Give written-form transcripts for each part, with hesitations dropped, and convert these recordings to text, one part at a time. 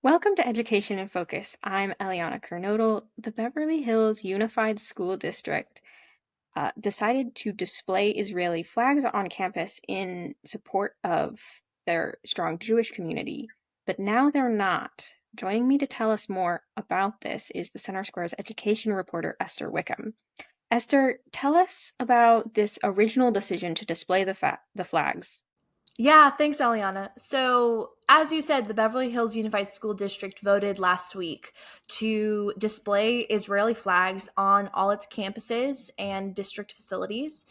Welcome to Education in Focus. I'm Eliana Kernodle. The Beverly Hills Unified School District decided to display Israeli flags on campus in support of their strong Jewish community, but now they're not. Joining me to tell us more about this is the Center Square's education reporter, Esther Wickham. Esther, tell us about this original decision to display the flags. Yeah, thanks, Eliana. So, as you said, the Beverly Hills Unified School District voted last week to display Israeli flags on all its campuses and district facilities.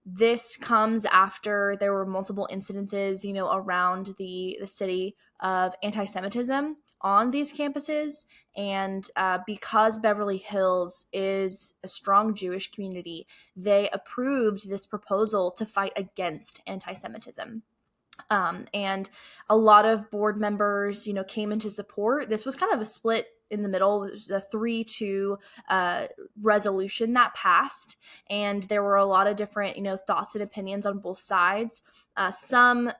This comes after there were multiple incidences, around the city of anti-Semitism on these campuses. And because Beverly Hills is a strong Jewish community, they approved this proposal to fight against anti-Semitism. And a lot of board members, came into support. This was kind of a split in the middle. It was a 3-2 resolution that passed, and there were a lot of different, thoughts and opinions on both sides. Some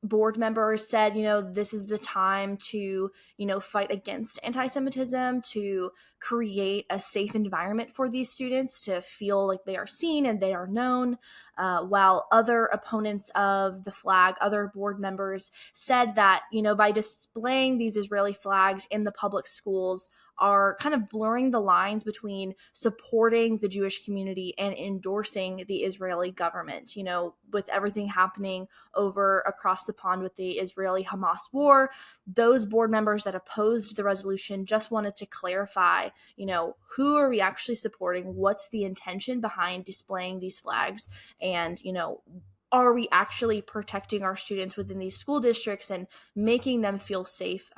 board members said, this is the time to, fight against anti-Semitism, to create a safe environment for these students to feel like they are seen and they are known. While other opponents of the flag, other board members said that, by displaying these Israeli flags in the public schools are kind of blurring the lines between supporting the Jewish community and endorsing the Israeli government. With everything happening over across the pond with the Israeli-Hamas war, those board members that opposed the resolution just wanted to clarify, who are we actually supporting? What's the intention behind displaying these flags? And, are we actually protecting our students within these school districts and making them feel safe?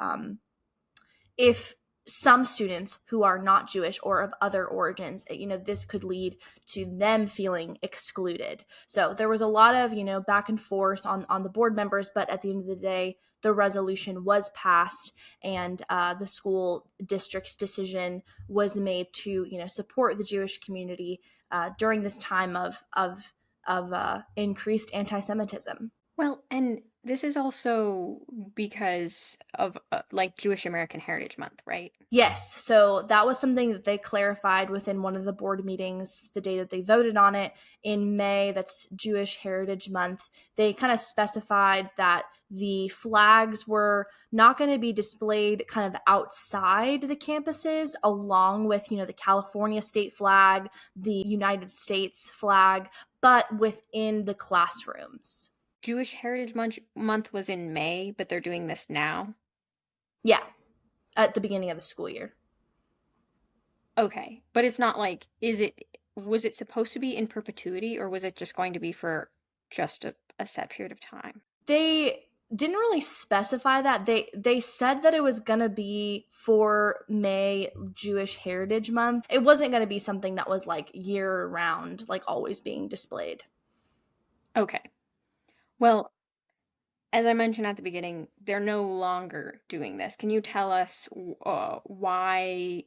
If some students who are not Jewish or of other origins, this could lead to them feeling excluded. So there was a lot of, back and forth on the board members, but at the end of the day, the resolution was passed, and the school district's decision was made to, support the Jewish community during this time of increased anti-Semitism. Well, and this is also because of like Jewish American Heritage Month, right? Yes, so that was something that they clarified within one of the board meetings the day that they voted on it in May. That's Jewish Heritage Month. They kind of specified that the flags were not going to be displayed kind of outside the campuses along with, the California state flag, the United States flag, but within the classrooms. Month was in May, but they're doing this now. Yeah, at the beginning of the school year. Okay, but it's not like, was it supposed to be in perpetuity, or was it just going to be for just a set period of time? They didn't really specify that. They said that it was going to be for May Jewish Heritage Month. It wasn't going to be something that was like year round, like always being displayed. Okay. Well, as I mentioned at the beginning, they're no longer doing this. Can you tell us why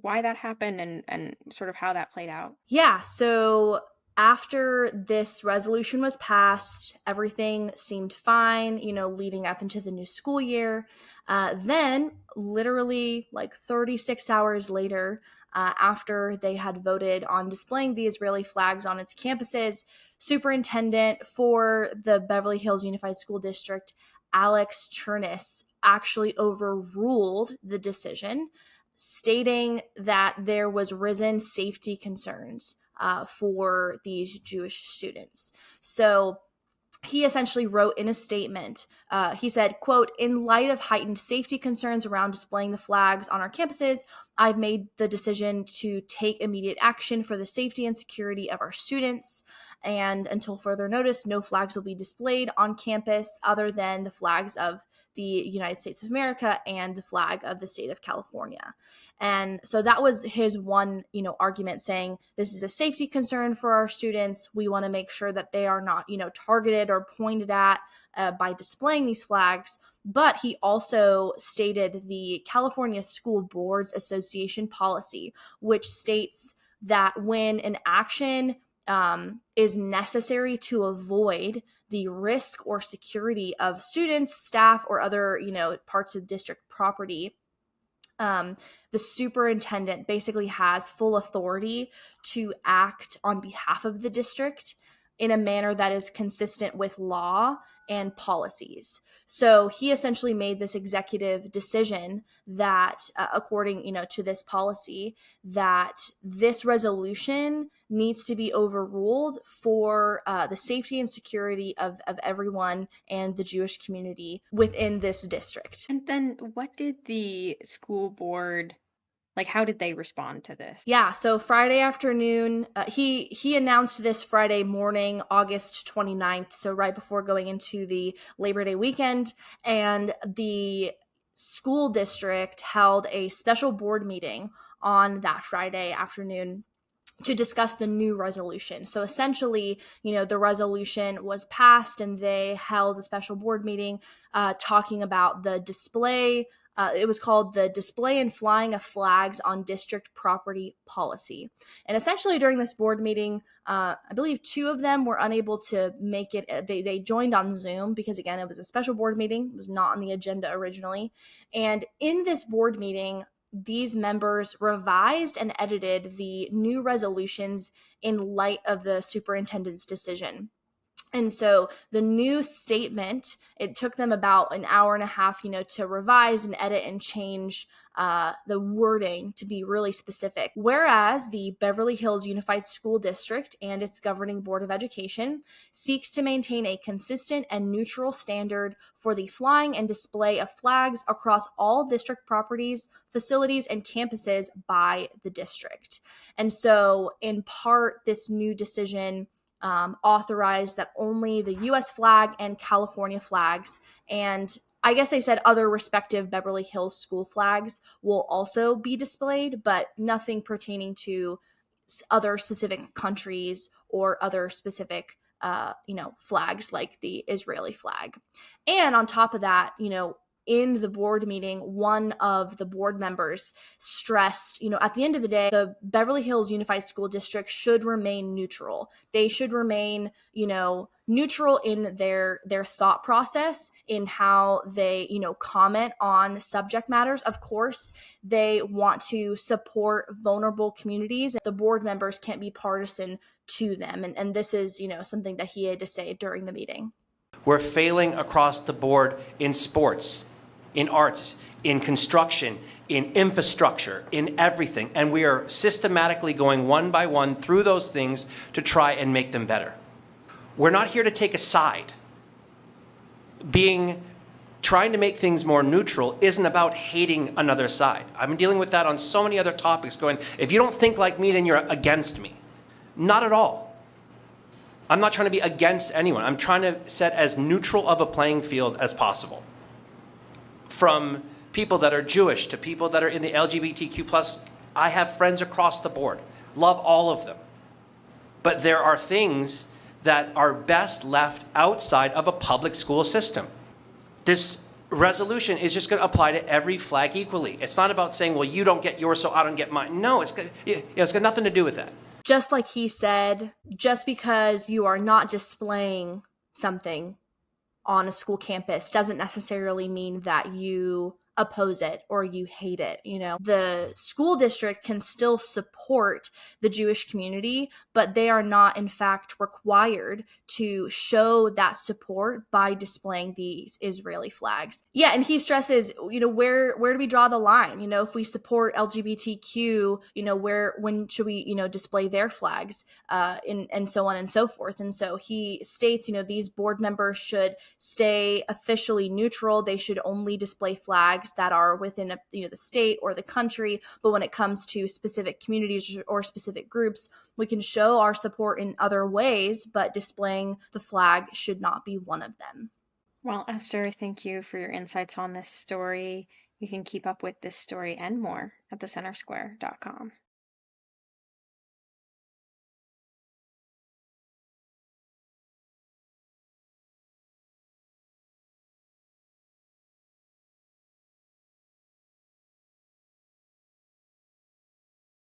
that happened and sort of how that played out? Yeah, so after this resolution was passed, everything seemed fine, leading up into the new school year. Then, literally like 36 hours later, after they had voted on displaying the Israeli flags on its campuses, Superintendent for the Beverly Hills Unified School District, Alex Cherniss, actually overruled the decision, stating that there was risen safety concerns for these Jewish students. So he essentially wrote in a statement, he said, quote, "In light of heightened safety concerns around displaying the flags on our campuses, I've made the decision to take immediate action for the safety and security of our students. And until further notice, no flags will be displayed on campus other than the flags of the United States of America and the flag of the state of California." And so that was his one, argument, saying this is a safety concern for our students. We want to make sure that they are not, targeted or pointed at by displaying these flags. But he also stated the California School Boards Association policy, which states that when an action is necessary to avoid the risk or security of students, staff, or other, parts of district property, the superintendent basically has full authority to act on behalf of the district in a manner that is consistent with law and policies. So he essentially made this executive decision that, according, to this policy, that this resolution needs to be overruled for the safety and security of everyone and the Jewish community within this district. And then what did the school board, like, how did they respond to this? Yeah, so Friday afternoon, he announced this Friday morning, August 29th, so right before going into the Labor Day weekend, and the school district held a special board meeting on that Friday afternoon to discuss the new resolution. So essentially, the resolution was passed and they held a special board meeting talking about the display. It was called the Display and Flying of Flags on District Property Policy. And essentially during this board meeting, I believe two of them were unable to make it. They joined on Zoom because, again, it was a special board meeting. It was not on the agenda originally. And in this board meeting, these members revised and edited the new resolutions in light of the superintendent's decision. And so the new statement, it took them about an hour and a half, to revise and edit and change the wording to be really specific. Whereas the Beverly Hills Unified School District and its governing board of education seeks to maintain a consistent and neutral standard for the flying and display of flags across all district properties, facilities, and campuses by the district. And so in part, this new decision authorized that only the U.S. flag and California flags, and I guess they said other respective Beverly Hills school flags, will also be displayed, but nothing pertaining to other specific countries or other specific, flags like the Israeli flag. And on top of that, in the board meeting, one of the board members stressed, at the end of the day, the Beverly Hills Unified School District should remain neutral. They should remain, neutral in their thought process, in how they, comment on subject matters. Of course, they want to support vulnerable communities. The board members can't be partisan to them. And this is, something that he had to say during the meeting. We're failing across the board in sports, in arts, in construction, in infrastructure, in everything. And we are systematically going one by one through those things to try and make them better. We're not here to take a side. Trying to make things more neutral isn't about hating another side. I've been dealing with that on so many other topics, going, if you don't think like me, then you're against me. Not at all. I'm not trying to be against anyone. I'm trying to set as neutral of a playing field as possible. From people that are Jewish to people that are in the LGBTQ+, I have friends across the board. Love all of them. But there are things that are best left outside of a public school system. This resolution is just going to apply to every flag equally. It's not about saying, well, you don't get yours, so I don't get mine. No, it's got nothing to do with that. Just like he said, just because you are not displaying something on a school campus doesn't necessarily mean that you oppose it or you hate it. The school district can still support the Jewish community, but they are not in fact required to show that support by displaying these Israeli flags. Yeah, and he stresses, where do we draw the line? If we support LGBTQ, when should we, display their flags, and so on and so forth. And so he states, these board members should stay officially neutral. They should only display flags that are within the state or the country. But when it comes to specific communities or specific groups, we can show our support in other ways, but displaying the flag should not be one of them. Well, Esther, thank you for your insights on this story. You can keep up with this story and more at thecentersquare.com.